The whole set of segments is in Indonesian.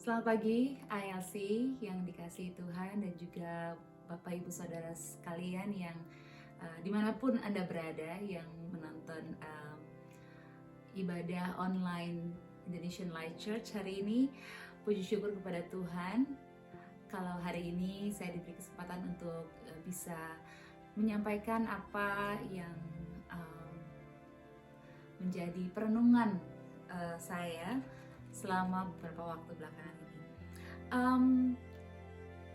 Selamat pagi, ILC yang dikasihi Tuhan dan juga Bapak Ibu Saudara sekalian yang dimanapun Anda berada yang menonton ibadah online Indonesian Light Church hari ini. Puji syukur kepada Tuhan kalau hari ini saya diberi kesempatan untuk bisa menyampaikan apa yang menjadi perenungan saya selama beberapa waktu belakangan ini.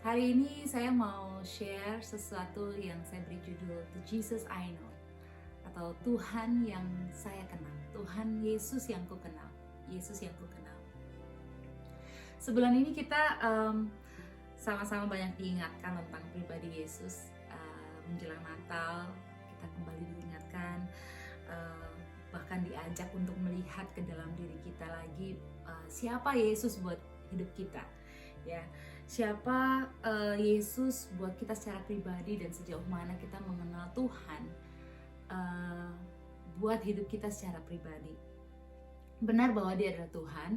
Hari ini saya mau share sesuatu yang saya beri judul The Jesus I Know, atau Tuhan yang saya kenal, Tuhan Yesus yang ku kenal, Yesus yang ku kenal. Sebulan ini kita sama-sama banyak diingatkan tentang pribadi Yesus. Menjelang Natal kita kembali diingatkan, bahkan diajak untuk melihat ke dalam diri kita lagi, siapa Yesus buat hidup kita, ya, siapa Yesus buat kita secara pribadi dan sejauh mana kita mengenal Tuhan buat hidup kita secara pribadi. Benar bahwa Dia adalah Tuhan,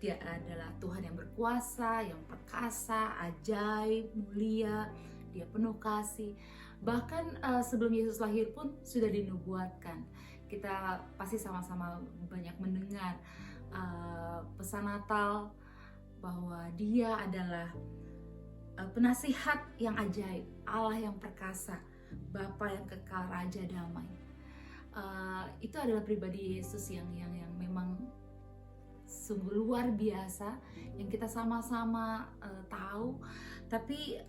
Dia adalah Tuhan yang berkuasa, yang perkasa, ajaib, mulia, Dia penuh kasih. Bahkan sebelum Yesus lahir pun sudah dinubuatkan. Kita pasti sama-sama banyak mendengar pesan Natal bahwa Dia adalah penasihat yang ajaib, Allah yang perkasa, Bapa yang kekal, Raja damai. Itu adalah pribadi Yesus yang memang sungguh luar biasa, yang kita sama-sama tahu. Tapi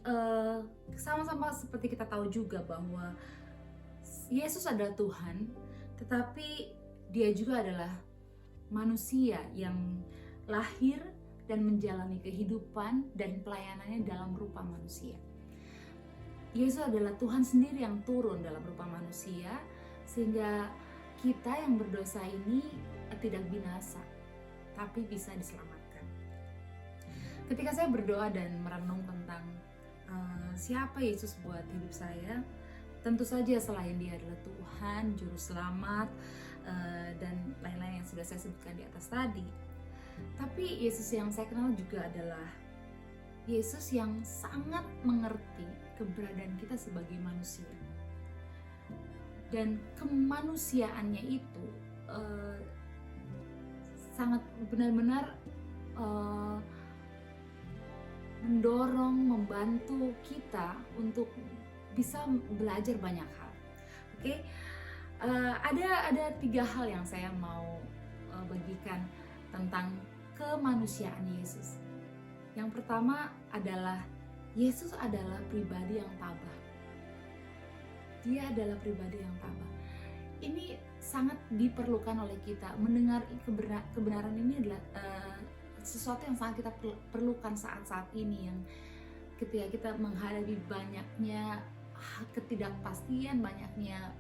sama-sama seperti kita tahu juga bahwa Yesus adalah Tuhan, tetapi Dia juga adalah manusia yang lahir dan menjalani kehidupan dan pelayanannya dalam rupa manusia. Yesus adalah Tuhan sendiri yang turun dalam rupa manusia, sehingga kita yang berdosa ini tidak binasa, tapi bisa diselamatkan. Ketika saya berdoa dan merenung tentang siapa Yesus buat hidup saya, tentu saja selain Dia adalah Tuhan, Juru Selamat, dan lain-lain yang sudah saya sebutkan di atas tadi, tapi Yesus yang saya kenal juga adalah Yesus yang sangat mengerti keberadaan kita sebagai manusia. Dan kemanusiaannya itu sangat benar-benar mendorong, membantu kita untuk bisa belajar banyak hal. Oke, ada 3 hal yang saya mau bagikan tentang kemanusiaan Yesus. Yang pertama adalah Yesus adalah pribadi yang tabah. Dia adalah pribadi yang tabah. Ini sangat diperlukan oleh kita. Mendengar kebenaran ini adalah sesuatu yang sangat kita perlukan saat-saat ini, yang ketika kita menghadapi banyaknya ketidakpastian, banyaknya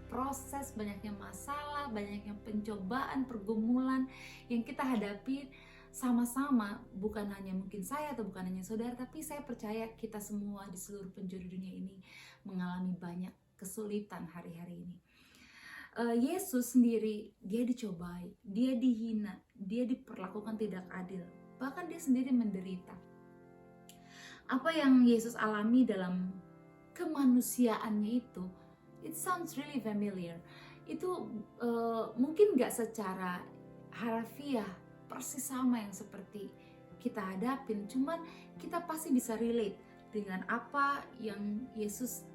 proses, banyaknya masalah, banyaknya pencobaan, pergumulan yang kita hadapi sama-sama. Bukan hanya mungkin saya atau bukan hanya saudara, tapi saya percaya kita semua di seluruh penjuru dunia ini mengalami banyak kesulitan hari-hari ini. Yesus sendiri, Dia dicobai, Dia dihina, Dia diperlakukan tidak adil, bahkan Dia sendiri menderita. Apa yang Yesus alami dalam kemanusiaannya itu, it sounds really familiar. Itu mungkin gak secara harfiah persis sama yang seperti kita hadapin, cuman kita pasti bisa relate dengan apa yang Yesus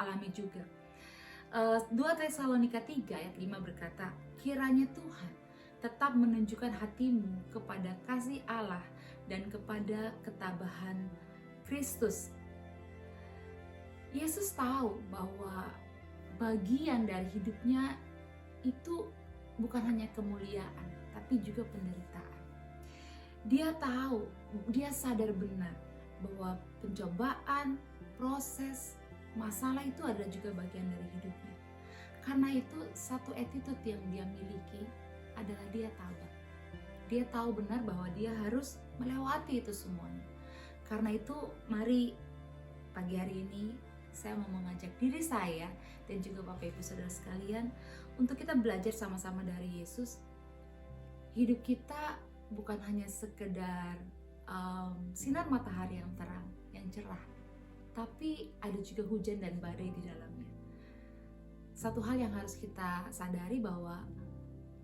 alami juga. 2 Tesalonika 3 ayat 5 berkata, kiranya Tuhan tetap menunjukkan hatimu kepada kasih Allah dan kepada ketabahan Kristus. Yesus tahu bahwa bagian dari hidupnya itu bukan hanya kemuliaan, tapi juga penderitaan. Dia tahu, dia sadar benar bahwa pencobaan, proses, masalah itu adalah juga bagian dari hidupnya. Karena itu satu attitude yang dia miliki adalah dia tabah. Dia tahu benar bahwa dia harus melewati itu semuanya. Karena itu mari pagi hari ini saya mau mengajak diri saya dan juga Bapak Ibu Saudara sekalian untuk kita belajar sama-sama dari Yesus. Hidup kita bukan hanya sekedar sinar matahari yang terang, yang cerah, tapi ada juga hujan dan badai di dalamnya. Satu hal yang harus kita sadari bahwa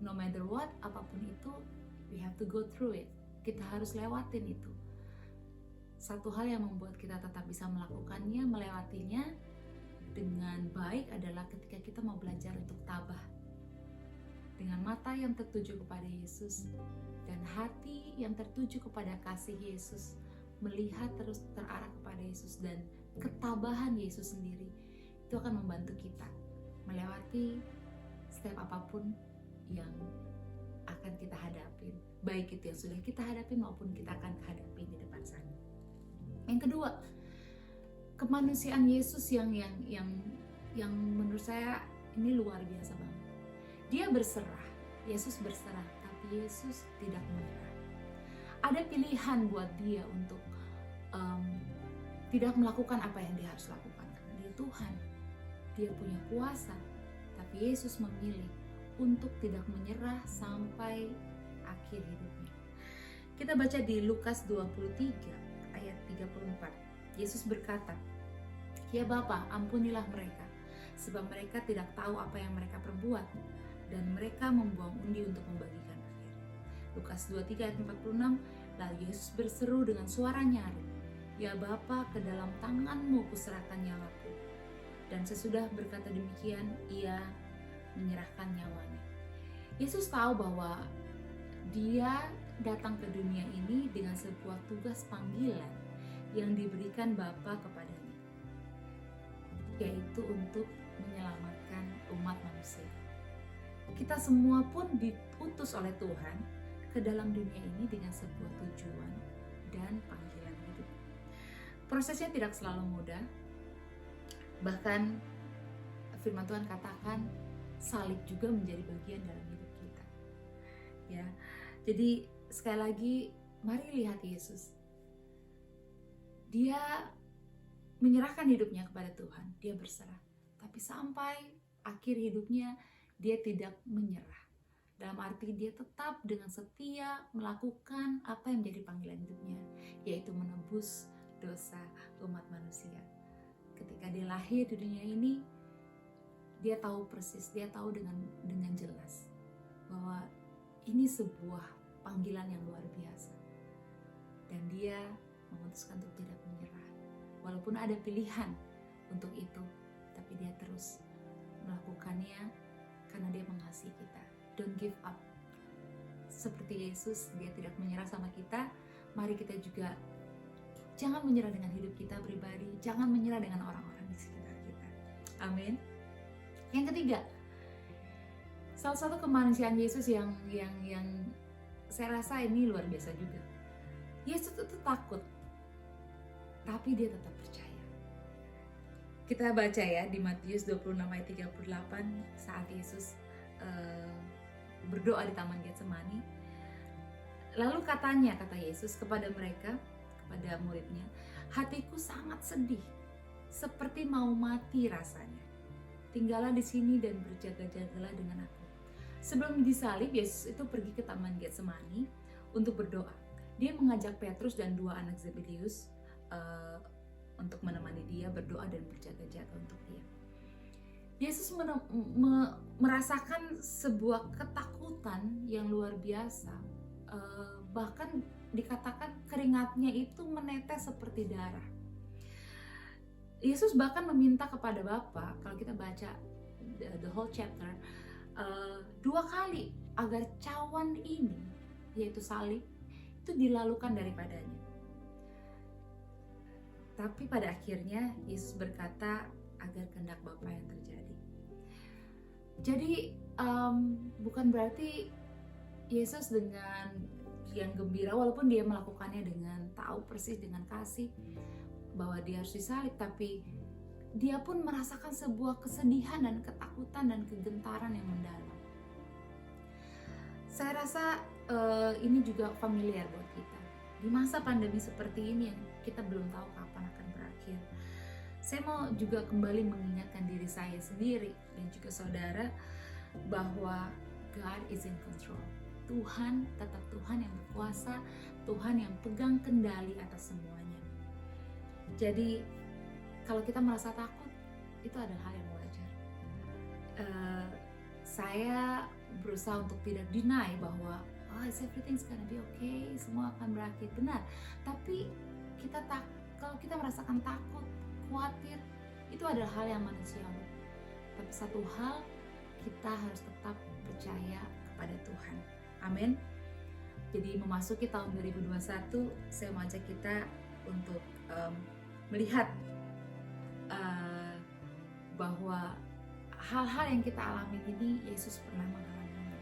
no matter what, apapun itu, we have to go through it. Kita harus lewatin itu. Satu hal yang membuat kita tetap bisa melakukannya, melewatinya dengan baik adalah ketika kita mau belajar untuk tabah. Dengan mata yang tertuju kepada Yesus dan hati yang tertuju kepada kasih Yesus, melihat terus terarah kepada Yesus dan ketabahan Yesus sendiri, itu akan membantu kita melewati setiap apapun yang akan kita hadapin, baik itu yang sudah kita hadapin maupun kita akan hadapi di depan sana. Yang kedua, kemanusiaan Yesus yang menurut saya ini luar biasa banget. Dia berserah, Yesus berserah, tapi Yesus tidak menyerah. Ada pilihan buat dia untuk tidak melakukan apa yang dia harus lakukan, karena dia Tuhan, dia punya kuasa. Tapi Yesus memilih untuk tidak menyerah sampai akhir hidupnya. Kita baca di Lukas 23 ayat 34. Yesus berkata, "Ya Bapa, ampunilah mereka, sebab mereka tidak tahu apa yang mereka perbuat." Dan mereka membuang undi untuk membagikan akhir. Lukas 23 ayat 46, lalu Yesus berseru dengan suara nyaring, "Ya Bapa, ke dalam tangan-Mu kuserahkan nyawaku." Dan sesudah berkata demikian, ia menyerahkan nyawanya. Yesus tahu bahwa dia datang ke dunia ini dengan sebuah tugas panggilan yang diberikan Bapa kepadanya, yaitu untuk menyelamatkan umat manusia. Kita semua pun diutus oleh Tuhan ke dalam dunia ini dengan sebuah tujuan dan panggilan hidup. Prosesnya tidak selalu mudah. Bahkan firman Tuhan katakan salib juga menjadi bagian dalam hidup kita. Ya. Jadi sekali lagi mari lihat Yesus. Dia menyerahkan hidupnya kepada Tuhan, dia berserah. Tapi sampai akhir hidupnya dia tidak menyerah. Dalam arti dia tetap dengan setia melakukan apa yang menjadi panggilan hidupnya, yaitu menebus dosa umat manusia. Ketika dia lahir di dunia ini, dia tahu persis, dia tahu dengan jelas bahwa ini sebuah panggilan yang luar biasa. Dan dia memutuskan untuk tidak menyerah. Walaupun ada pilihan untuk itu, tapi dia terus melakukannya karena dia mengasihi kita. Don't give up. Seperti Yesus, dia tidak menyerah sama kita. Mari kita juga jangan menyerah dengan hidup kita pribadi, jangan menyerah dengan orang-orang di sekitar kita. Amin. Yang ketiga, salah satu kemanusiaan Yesus yang saya rasa ini luar biasa juga. Yesus itu takut, tapi dia tetap percaya. Kita baca ya di Matius 26 ayat 38 saat Yesus berdoa di Taman Getsemani. Lalu kata Yesus kepada mereka, kepada muridnya, "Hatiku sangat sedih, seperti mau mati rasanya. Tinggallah di sini dan berjaga-jagalah dengan aku." Sebelum disalib, Yesus itu pergi ke Taman Getsemani untuk berdoa. Dia mengajak Petrus dan dua anak Zebedeus untuk menemani dia berdoa dan berjaga-jaga untuk dia. Yesus merasakan sebuah ketakutan yang luar biasa. Bahkan dikatakan keringatnya itu menetes seperti darah. Yesus bahkan meminta kepada Bapa, kalau kita baca the whole chapter, 2 kali agar cawan ini, yaitu salib, itu dilalukan daripadanya. Tapi pada akhirnya Yesus berkata agar kehendak Bapa yang terjadi. Jadi bukan berarti Yesus dengan yang gembira, walaupun dia melakukannya dengan tahu persis, dengan kasih bahwa dia harus disalib, tapi dia pun merasakan sebuah kesedihan dan ketakutan dan kegentaran yang mendalam. Saya rasa ini juga familiar buat kita. Di masa pandemi seperti ini yang kita belum tahu kapan akan berakhir. Saya mau juga kembali mengingatkan diri saya sendiri dan juga saudara bahwa God is in control. Tuhan tetap Tuhan yang berkuasa, Tuhan yang pegang kendali atas semuanya. Jadi kalau kita merasa takut, itu adalah hal yang wajar. Saya berusaha untuk tidak deny bahwa everything's gonna be okay, semua akan berakhir, benar. Tapi kalau kita merasakan takut, khawatir, itu adalah hal yang manusiawi. Tapi satu hal, kita harus tetap percaya kepada Tuhan. Amin. Jadi memasuki tahun 2021, saya mau ajak kita untuk melihat bahwa hal-hal yang kita alami ini Yesus pernah mengalaminya,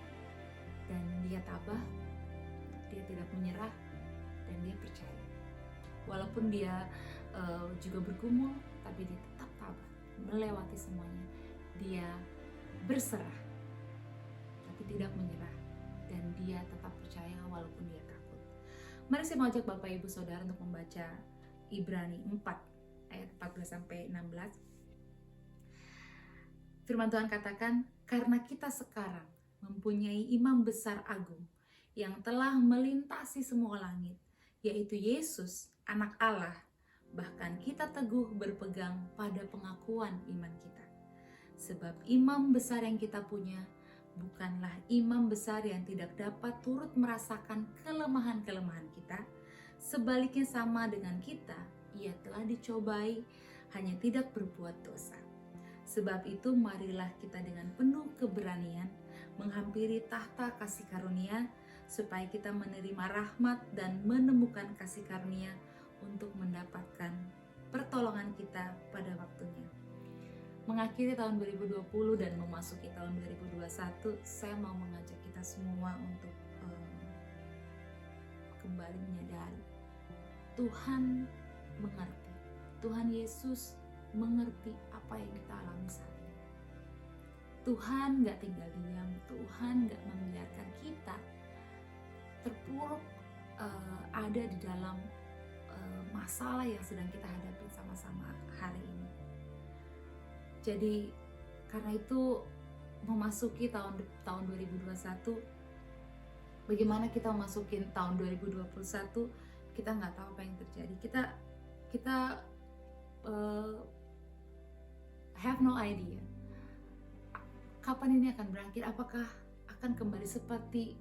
dan dia tabah, dia tidak menyerah, dan dia percaya. Walaupun dia juga bergumul, tapi dia tetap tabah, melewati semuanya. Dia berserah, tapi tidak menyerah, dan dia tetap percaya walaupun dia takut. Mari saya mau ajak Bapak Ibu Saudara untuk membaca Ibrani 4 ayat 14-16. Firman Tuhan katakan, karena kita sekarang mempunyai imam besar agung yang telah melintasi semua langit, yaitu Yesus, Anak Allah, bahkan kita teguh berpegang pada pengakuan iman kita. Sebab imam besar yang kita punya bukanlah imam besar yang tidak dapat turut merasakan kelemahan-kelemahan kita. Sebaliknya sama dengan kita, ia telah dicobai, hanya tidak berbuat dosa. Sebab itu marilah kita dengan penuh keberanian menghampiri tahta kasih karunia, supaya kita menerima rahmat dan menemukan kasih karunia untuk mendapatkan pertolongan kita pada waktunya. Mengakhiri tahun 2020 dan memasuki tahun 2021, saya mau mengajak kita semua untuk kembali menyadari Tuhan mengerti. Tuhan Yesus mengerti apa yang kita alami saat ini. Tuhan gak tinggal diam, Tuhan gak membiarkan kita terpuruk ada di dalam masalah yang sedang kita hadapi sama-sama hari ini. Jadi karena itu memasuki tahun 2021, bagaimana kita memasuki tahun 2021, kita nggak tahu apa yang terjadi. Kita have no idea kapan ini akan berakhir. Apakah akan kembali seperti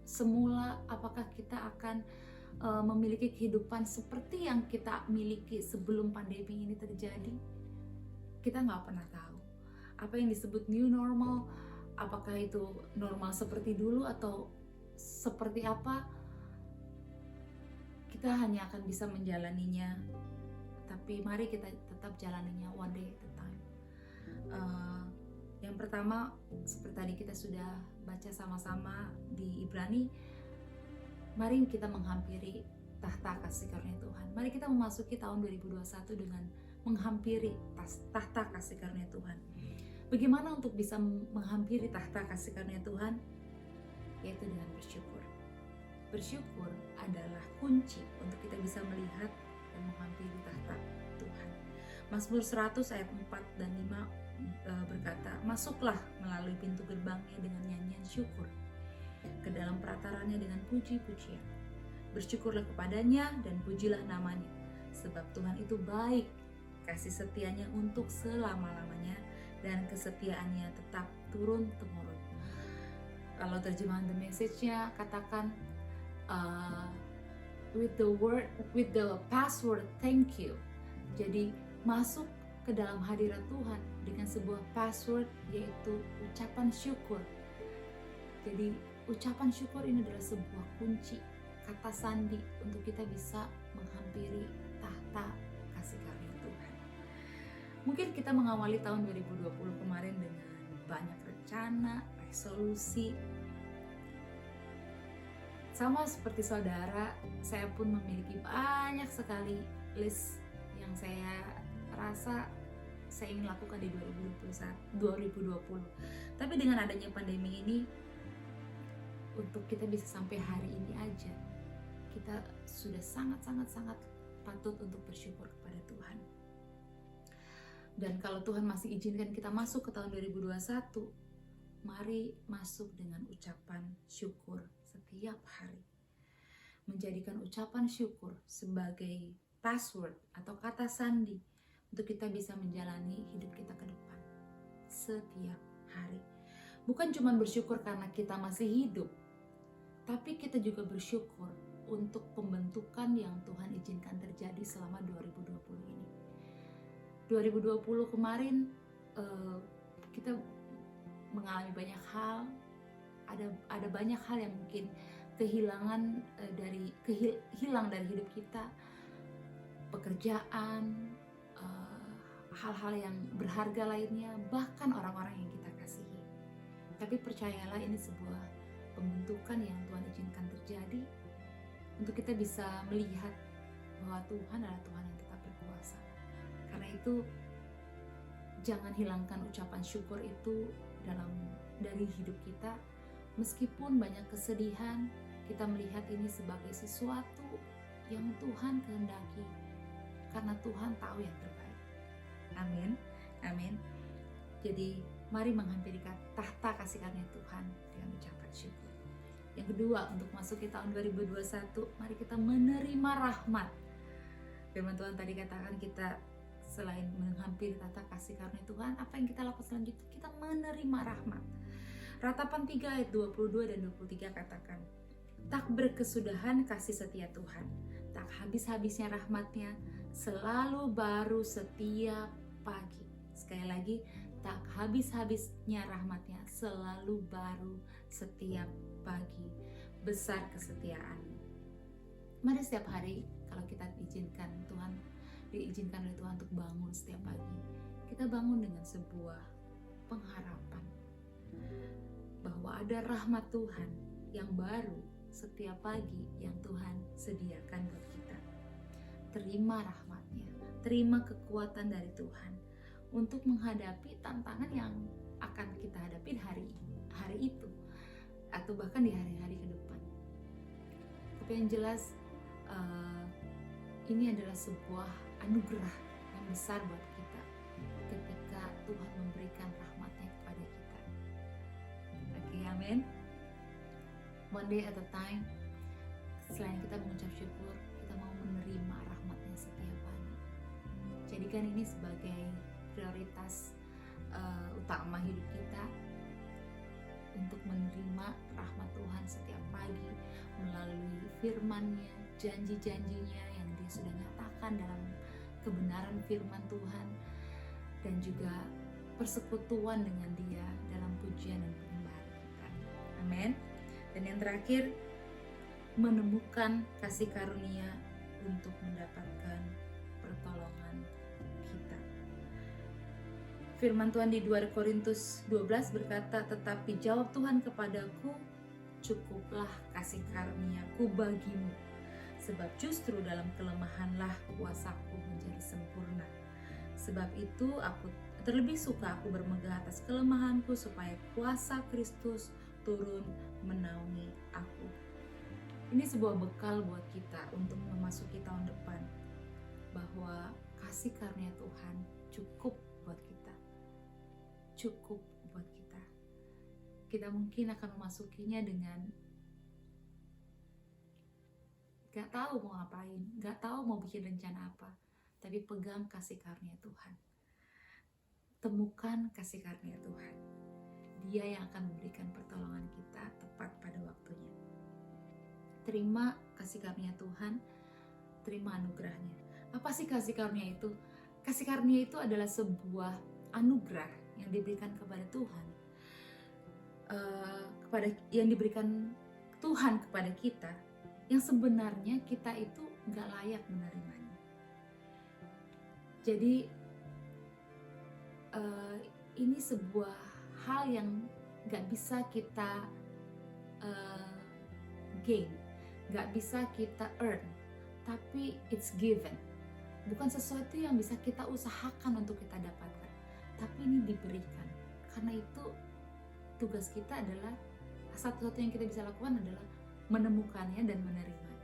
semula? Apakah kita akan memiliki kehidupan seperti yang kita miliki sebelum pandemi ini terjadi? Kita nggak pernah tahu. Apa yang disebut new normal, apakah itu normal seperti dulu atau seperti apa? Kita hanya akan bisa menjalaninya, tapi mari kita tetap jalaninya one day at a time. Yang pertama, seperti tadi kita sudah baca sama-sama di Ibrani, mari kita menghampiri tahta kasih karunia Tuhan. Mari kita memasuki tahun 2021 dengan menghampiri tahta kasih karunia Tuhan. Bagaimana untuk bisa menghampiri tahta kasih karunia Tuhan? Yaitu dengan bersyukur. Bersyukur adalah kunci untuk kita bisa melihat dan menghampiri tahta Tuhan. Mazmur 100 ayat 4 dan 5 berkata, masuklah melalui pintu gerbangnya dengan nyanyian syukur, ke dalam perataranya dengan puji-pujian. Bersyukurlah kepadanya dan pujilah namanya, sebab Tuhan itu baik, kasih setianya untuk selama-lamanya, dan kesetiaannya tetap turun-temurun. Kalau terjemahan The Message-nya katakan, with the password thank you. Jadi masuk ke dalam hadirat Tuhan dengan sebuah password, yaitu ucapan syukur. Jadi ucapan syukur ini adalah sebuah kunci, kata sandi untuk kita bisa menghampiri tahta kasih karunia Tuhan. Mungkin kita mengawali tahun 2020 kemarin dengan banyak rencana, resolusi. Sama seperti saudara, saya pun memiliki banyak sekali list yang saya rasa saya ingin lakukan di 2020. Tapi dengan adanya pandemi ini, untuk kita bisa sampai hari ini aja, kita sudah sangat patut untuk bersyukur kepada Tuhan. Dan kalau Tuhan masih izinkan kita masuk ke tahun 2021, mari masuk dengan ucapan syukur setiap hari. Menjadikan ucapan syukur sebagai password atau kata sandi untuk kita bisa menjalani hidup kita ke depan setiap hari. Bukan cuma bersyukur karena kita masih hidup, tapi kita juga bersyukur untuk pembentukan yang Tuhan izinkan terjadi selama 2020 ini. 2020 kemarin kita mengalami banyak hal, ada banyak hal yang mungkin kehilangan hilang dari hidup kita, pekerjaan, hal-hal yang berharga lainnya, bahkan orang-orang yang kita kasihi. Tapi percayalah, ini sebuah pembentukan yang Tuhan izinkan terjadi untuk kita bisa melihat bahwa Tuhan adalah Tuhan yang tetap berkuasa. Karena itu jangan hilangkan ucapan syukur itu dari hidup kita. Meskipun banyak kesedihan, kita melihat ini sebagai sesuatu yang Tuhan kehendaki, karena Tuhan tahu yang terbaik. Amin, amin. Jadi mari menghampiri tahta kasih karunia Tuhan dengan ucapan syukur. Yang kedua, untuk masuk ke tahun 2021, mari kita menerima rahmat. Firman Tuhan tadi katakan kita selain menghampiri tahta kasih karunia Tuhan, apa yang kita lakukan selanjutnya? Kita menerima rahmat. Ratapan 3 ayat 22 dan 23 katakan, tak berkesudahan kasih setia Tuhan, tak habis-habisnya rahmatnya, selalu baru setiap pagi. Sekali lagi, tak habis-habisnya rahmatnya, selalu baru setiap pagi. Besar kesetiaan-Mu. Mari setiap hari, kalau kita diizinkan oleh Tuhan untuk bangun setiap pagi, kita bangun dengan sebuah pengharapan bahwa ada rahmat Tuhan yang baru setiap pagi yang Tuhan sediakan buat kita. Terima rahmatnya, terima kekuatan dari Tuhan untuk menghadapi tantangan yang akan kita hadapi hari itu, atau bahkan di hari-hari ke depan. Tapi yang jelas ini adalah sebuah anugerah yang besar buat kita ketika Tuhan memberikan rahmatnya kepada kita. Oke, amin. One day at a time. Selain kita mengucap syukur, kita mau menerima rahmatnya setiap pagi. Jadikan ini sebagai prioritas utama hidup kita, untuk menerima rahmat Tuhan setiap pagi melalui firman-Nya, janji-janjinya yang Dia sudah nyatakan dalam kebenaran firman Tuhan, dan juga persekutuan dengan Dia dalam pujian dan penyembahan kita. Amin. Dan yang terakhir, menemukan kasih karunia untuk mendapatkan pertolongan kita. Firman Tuhan di 2 Korintus 12 berkata, tetapi jawab Tuhan kepadaku, cukuplah kasih karuniaku bagimu, sebab justru dalam kelemahanlah kuasaku menjadi sempurna. Sebab itu terlebih suka aku bermegah atas kelemahanku, supaya kuasa Kristus turun menaungi aku. Ini sebuah bekal buat kita untuk memasuki tahun depan, bahwa kasih karunia Tuhan cukup buat kita. Cukup buat kita. Kita mungkin akan memasukinya dengan gak tahu mau ngapain, gak tahu mau bikin rencana apa, tapi pegang kasih karunia Tuhan. Temukan kasih karunia Tuhan. Dia yang akan memberikan pertolongan kita tepat pada waktunya. Terima kasih karunia Tuhan, terima anugerahnya. Apa sih kasih karunia itu? Kasih karunia itu adalah sebuah anugerah yang diberikan kepada Tuhan, yang diberikan Tuhan kepada kita, yang sebenarnya kita itu gak layak menerimanya. Jadi ini sebuah hal yang gak bisa kita gain, gak bisa kita earn, tapi it's given. Bukan sesuatu yang bisa kita usahakan untuk kita dapatkan, tapi ini diberikan. Karena itu tugas kita adalah, satu-satunya yang kita bisa lakukan adalah menemukannya dan menerimanya.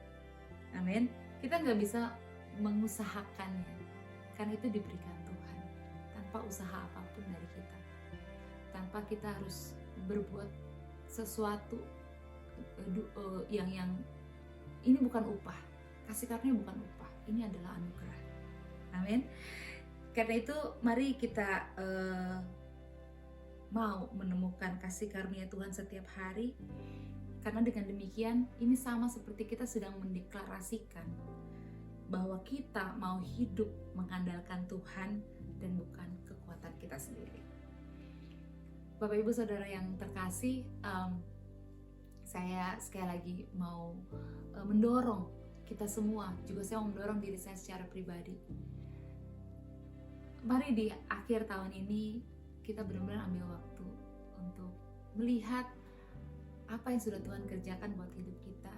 Amin. Kita gak bisa mengusahakannya, karena itu diberikan Tuhan tanpa usaha apapun dari kita, tanpa kita harus berbuat sesuatu yang ini bukan upah. Kasih karunia bukan upah, ini adalah anugerah. Amin. Karena itu mari kita mau menemukan kasih karunia Tuhan setiap hari. Karena dengan demikian ini sama seperti kita sedang mendeklarasikan bahwa kita mau hidup mengandalkan Tuhan dan bukan kekuatan kita sendiri. Bapak Ibu Saudara yang terkasih, saya sekali lagi mau mendorong kita semua, juga saya mau mendorong diri saya secara pribadi. Mari di akhir tahun ini kita benar-benar ambil waktu untuk melihat apa yang sudah Tuhan kerjakan buat hidup kita,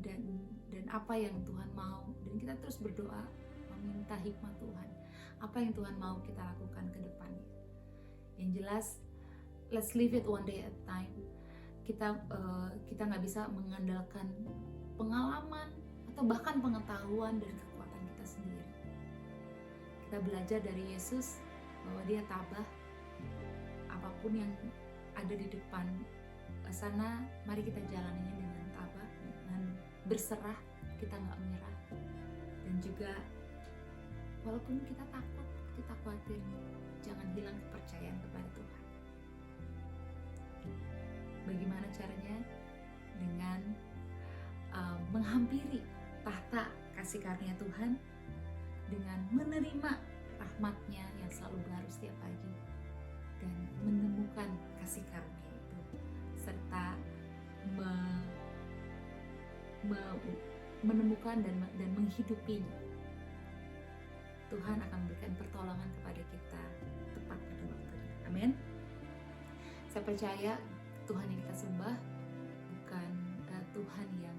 dan apa yang Tuhan mau, dan kita terus berdoa meminta hikmat Tuhan, apa yang Tuhan mau kita lakukan ke depannya. Yang jelas, let's live it one day at a time. Kita nggak bisa mengandalkan pengalaman atau bahkan pengetahuan dan kekuatan kita sendiri. Kita belajar dari Yesus bahwa Dia tabah. Apapun yang ada di depan sana, mari kita jalaninya dengan tabah, dengan berserah, kita nggak menyerah. Dan juga walaupun kita takut, kita khawatir, jangan hilang kepercayaan kepada Tuhan. Bagaimana caranya? Dengan menghampiri tahta kasih karunia Tuhan, dengan menerima rahmat-Nya yang selalu baru setiap pagi, dan menemukan kasih karunia itu, serta menemukan dan menghidupinya. Tuhan akan memberikan pertolongan kepada kita tepat pada waktunya. Amin. Saya percaya Tuhan yang kita sembah bukan Tuhan yang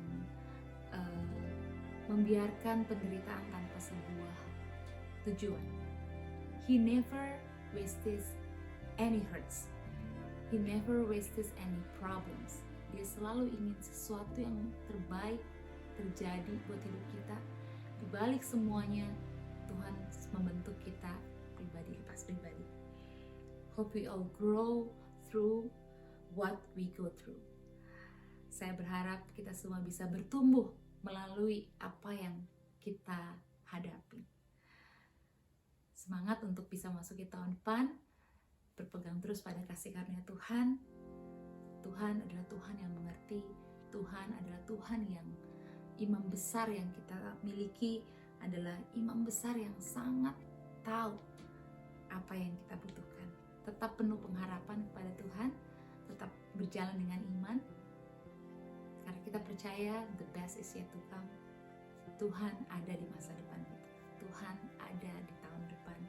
membiarkan penderitaan tanpa sebuah tujuan. He never wastes any hurts. He never wastes any problems. Dia selalu ingin sesuatu yang terbaik terjadi buat hidup kita. Di balik semuanya, Tuhan membentuk kita pribadi lepas pribadi. Hope we all grow through what we go through. Saya berharap kita semua bisa bertumbuh melalui apa yang kita hadapi. Semangat untuk bisa masuki tahun depan, berpegang terus pada kasih karunia Tuhan. Tuhan adalah Tuhan yang mengerti. Tuhan adalah Tuhan yang imam besar yang kita miliki adalah imam besar yang sangat tahu apa yang kita butuhkan. Tetap penuh pengharapan kepada Tuhan, tetap berjalan dengan iman, karena kita percaya the best is yet to come. Tuhan ada di masa depan kita. Tuhan ada di tahun depan.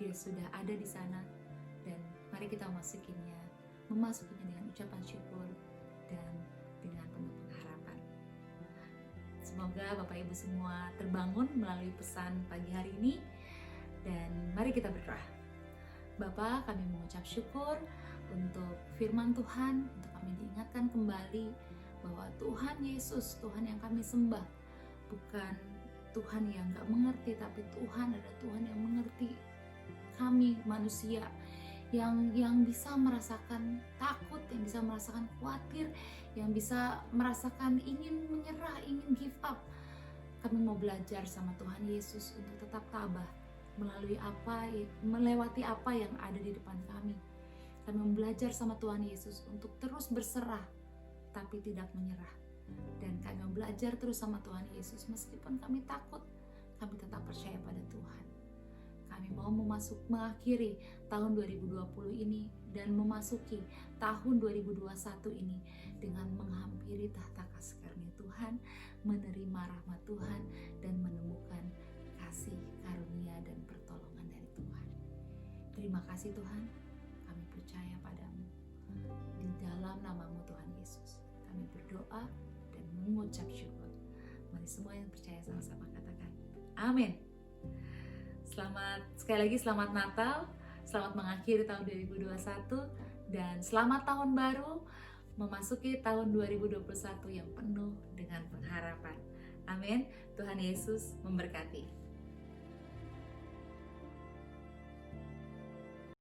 Dia sudah ada di sana, dan mari kita memasukinya dengan ucapan syukur dan dengan penuh pengharapan. Semoga Bapak Ibu semua terbangun melalui pesan pagi hari ini, dan mari kita berdoa. Bapa, kami mengucap syukur untuk firman Tuhan, untuk kami diingatkan kembali bahwa Tuhan Yesus, Tuhan yang kami sembah, bukan Tuhan yang gak mengerti, tapi Tuhan adalah Tuhan yang mengerti kami manusia, yang bisa merasakan takut, yang bisa merasakan khawatir, yang bisa merasakan ingin menyerah, ingin give up. Kami mau belajar sama Tuhan Yesus untuk tetap tabah melewati apa yang ada di depan kami. Kami mau belajar sama Tuhan Yesus untuk terus berserah tapi tidak menyerah. Dan kami mau belajar terus sama Tuhan Yesus, meskipun kami takut, kami tetap percaya pada Tuhan. Kami mau mengakhiri tahun 2020 ini dan memasuki tahun 2021 ini dengan menghampiri tahta kasih karunia Tuhan, menerima rahmat Tuhan, dan menemukan kasih karunia dan pertolongan dari Tuhan. Terima kasih Tuhan, kami percaya padamu. Di dalam nama-Mu Tuhan Yesus, kami berdoa dan mengucap syukur. Mari semua yang percaya sama-sama katakan amin. Sekali lagi selamat Natal, selamat mengakhiri tahun 2021, dan selamat tahun baru memasuki tahun 2021 yang penuh dengan pengharapan. Amin. Tuhan Yesus memberkati.